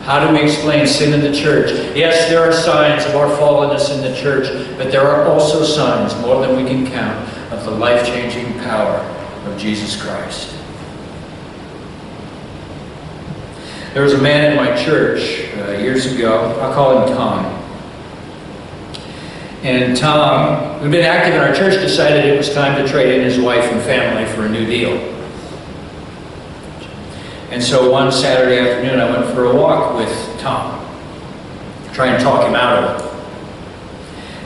How do we explain sin in the church? Yes, there are signs of our fallenness in the church, but there are also signs, more than we can count, of the life-changing power of Jesus Christ. There was a man in my church years ago. I'll call him Tom. And Tom, who'd been active in our church, decided it was time to trade in his wife and family for a new deal. And so one Saturday afternoon, I went for a walk with Tom, try and talk him out of it.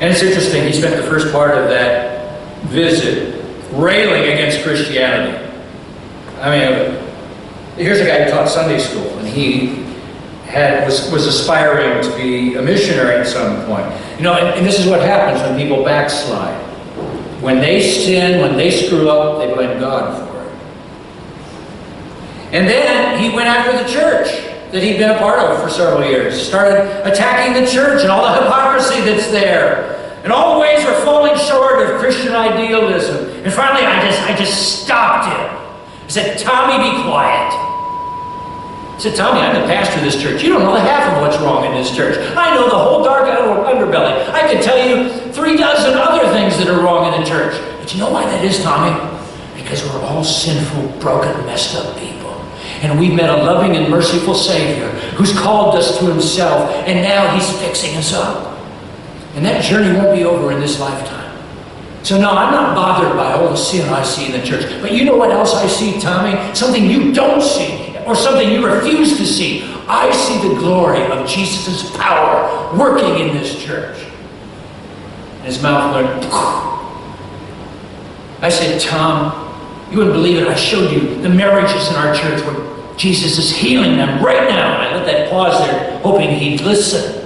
And it's interesting, he spent the first part of that visit railing against Christianity. I mean, here's a guy who taught Sunday school, and he was aspiring to be a missionary at some point. You know, and this is what happens when people backslide. When they sin, when they screw up, they blame God for it. And then he went after the church that he'd been a part of for several years. Started attacking the church and all the hypocrisy that's there. And all the ways we're falling short of Christian idealism. And finally, I just stopped him. I said, Tommy, be quiet. I said, Tommy, I'm the pastor of this church. You don't know the half of what's wrong in this church. I know the whole dark underbelly. I can tell you 36 other things that are wrong in the church. But you know why that is, Tommy? Because we're all sinful, broken, messed up people. And we've met a loving and merciful Savior who's called us to himself, and now he's fixing us up. And that journey won't be over in this lifetime. So no, I'm not bothered by all the sin I see in the church. But you know what else I see, Tommy? Something you don't see, or something you refuse to see. I see the glory of Jesus' power working in this church. And his mouth went, I said, Tom, you wouldn't believe it. I showed you the marriages in our church where Jesus is healing them right now. And I let that pause there, hoping he'd listen.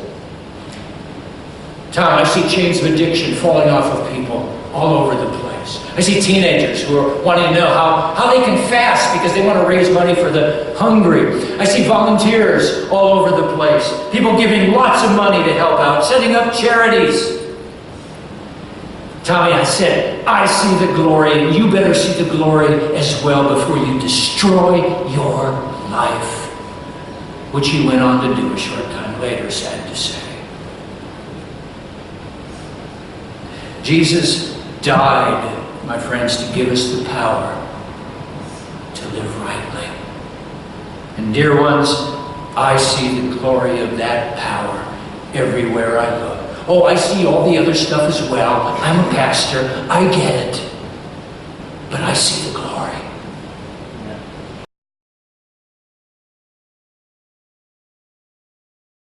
Tom, I see chains of addiction falling off of people all over the place. I see teenagers who are wanting to know how they can fast because they want to raise money for the hungry. I see volunteers all over the place. People giving lots of money to help out, setting up charities. Tommy, I said, I see the glory, and you better see the glory as well before you destroy your life. Which he went on to do a short time later, sad to say. Jesus died, my friends, to give us the power to live rightly. And dear ones, I see the glory of that power everywhere I look. Oh, I see all the other stuff as well. I'm a pastor. I get it. But I see